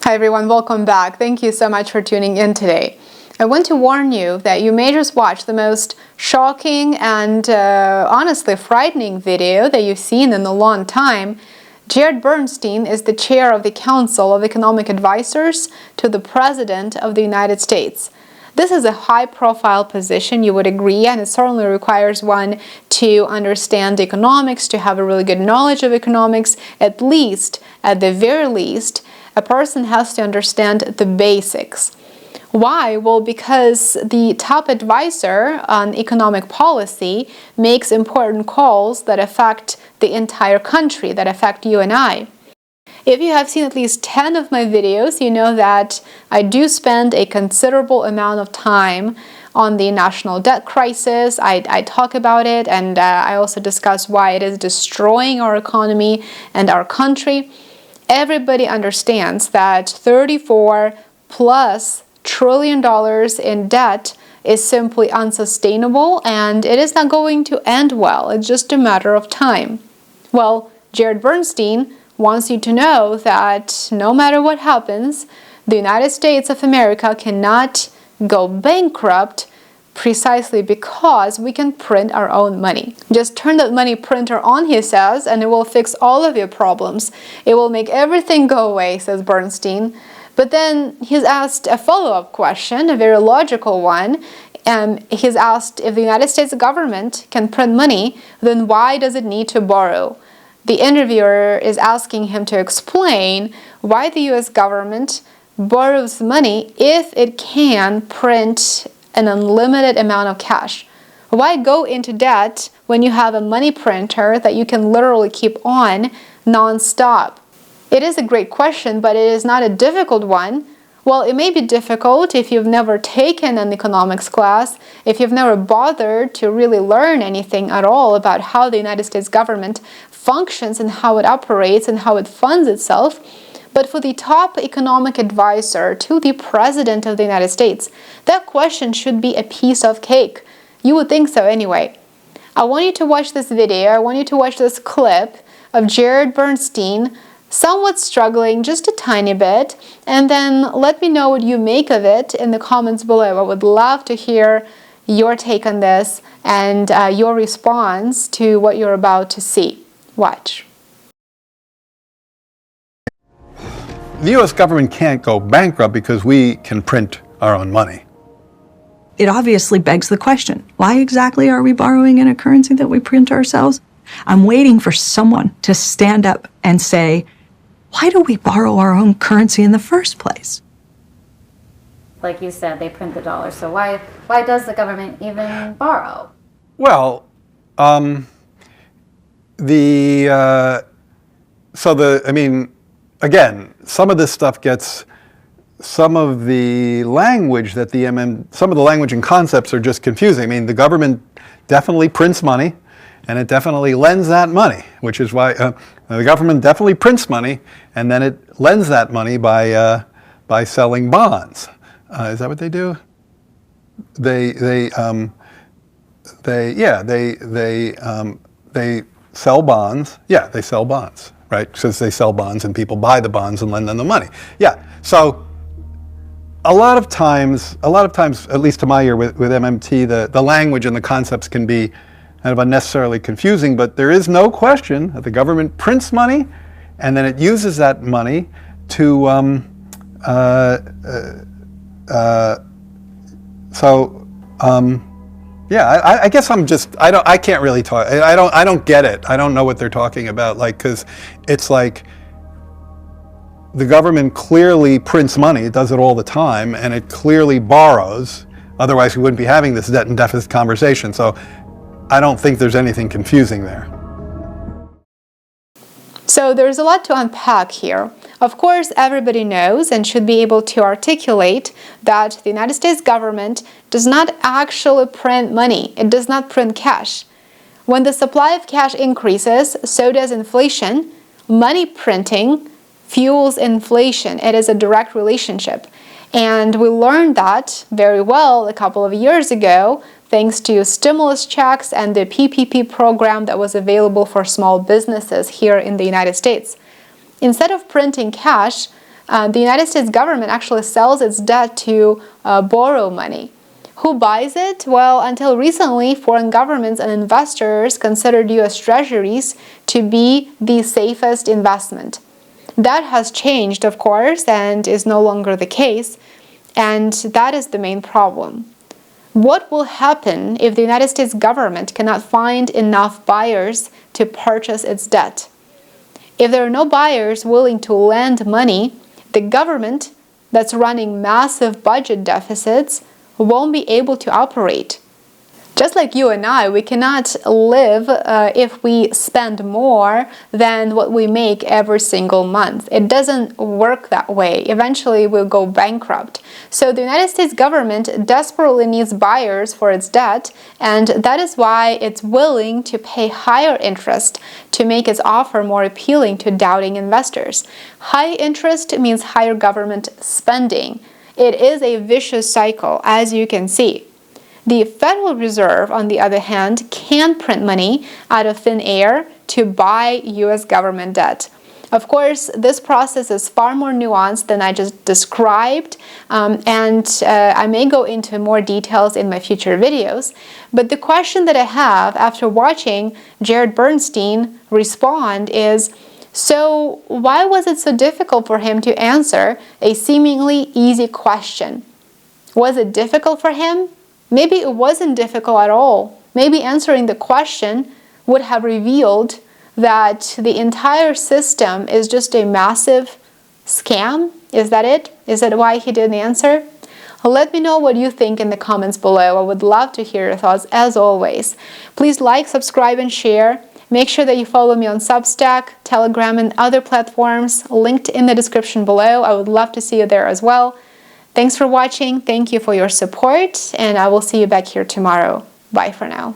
Hi everyone, welcome back. Thank you so much for tuning in today. I want to warn you that you may just watch the most shocking and honestly frightening video that you've seen in a long time. Jared Bernstein is the chair of the Council of Economic Advisors to the President of the United States. This is a high-profile position, you would agree, and it certainly requires one to understand economics, to have a really good knowledge of economics, at the very least, a person has to understand the basics. Why? Well, because the top advisor on economic policy makes important calls that affect the entire country, that affect you and I. If you have seen at least 10 of my videos, you know that I do spend a considerable amount of time on the national debt crisis. I talk about it, and I also discuss why it is destroying our economy and our country. Everybody understands that $34+ trillion in debt is simply unsustainable, and it is not going to end well. It's just a matter of time. Well, Jared Bernstein wants you to know that no matter what happens, the United States of America cannot go bankrupt precisely because we can print our own money. Just turn that money printer on, he says, and it will fix all of your problems. It will make everything go away, says Bernstein. But then he's asked a follow-up question, a very logical one. He's asked, if the United States government can print money, then why does it need to borrow? The interviewer is asking him to explain why the US government borrows money if it can print an unlimited amount of cash. Why go into debt when you have a money printer that you can literally keep on non-stop? It is a great question, but it is not a difficult one. Well, it may be difficult if you've never taken an economics class, if you've never bothered to really learn anything at all about how the United States government functions and how it operates and how it funds itself. But for the top economic advisor to the President of the United States, that question should be a piece of cake. You would think so anyway. I want you to watch this video. I want you to watch this clip of Jared Bernstein somewhat struggling just a tiny bit, and then let me know what you make of it in the comments below. I would love to hear your take on this and your response to what you're about to see. Watch. The U.S. government can't go bankrupt because we can print our own money. It obviously begs the question, why exactly are we borrowing in a currency that we print ourselves? I'm waiting for someone to stand up and say, why do we borrow our own currency in the first place? Like you said, they print the dollar, so why does the government even borrow? Well, again, some of this stuff gets, some of the language that some of the language and concepts are just confusing. I mean, the government definitely prints money, and it definitely lends that money, which is why the government definitely prints money, and then it lends that money by selling bonds. Is that what they do? They sell bonds. Yeah, they sell bonds, right? Because they sell bonds and people buy the bonds and lend them the money. Yeah, so a lot of times, at least to my ear with MMT, the language and the concepts can be kind of unnecessarily confusing, but there is no question that the government prints money and then it uses that money to, yeah, I guess I can't really talk. I don't get it. I don't know what they're talking about. Like, because it's like the government clearly prints money. It does it all the time, and it clearly borrows. Otherwise, we wouldn't be having this debt and deficit conversation. So I don't think there's anything confusing there. So there's a lot to unpack here. Of course, everybody knows and should be able to articulate that the United States government does not actually print money. It does not print cash. When the supply of cash increases, so does inflation. Money printing fuels inflation. It is a direct relationship. And we learned that very well a couple of years ago, thanks to stimulus checks and the PPP program that was available for small businesses here in the United States. Instead of printing cash, The United States government actually sells its debt to borrow money. Who buys it? Well, until recently, foreign governments and investors considered U.S. treasuries to be the safest investment. That has changed, of course, and is no longer the case, and that is the main problem. What will happen if the United States government cannot find enough buyers to purchase its debt? If there are no buyers willing to lend money, the government that's running massive budget deficits won't be able to operate. Just like you and I, we cannot live if we spend more than what we make every single month. It doesn't work that way. Eventually, we'll go bankrupt. So the United States government desperately needs buyers for its debt, and that is why it's willing to pay higher interest to make its offer more appealing to doubting investors. High interest means higher government spending. It is a vicious cycle, as you can see. The Federal Reserve, on the other hand, can print money out of thin air to buy U.S. government debt. Of course, this process is far more nuanced than I just described, and I may go into more details in my future videos. But the question that I have after watching Jared Bernstein respond is, so why was it so difficult for him to answer a seemingly easy question? Was it difficult for him? Maybe it wasn't difficult at all. Maybe answering the question would have revealed that the entire system is just a massive scam. Is that it? Is that why he didn't answer? Let me know what you think in the comments below. I would love to hear your thoughts as always. Please like, subscribe, and share. Make sure that you follow me on Substack, Telegram, and other platforms linked in the description below. I would love to see you there as well. Thanks for watching. Thank you for your support, and I will see you back here tomorrow. Bye for now.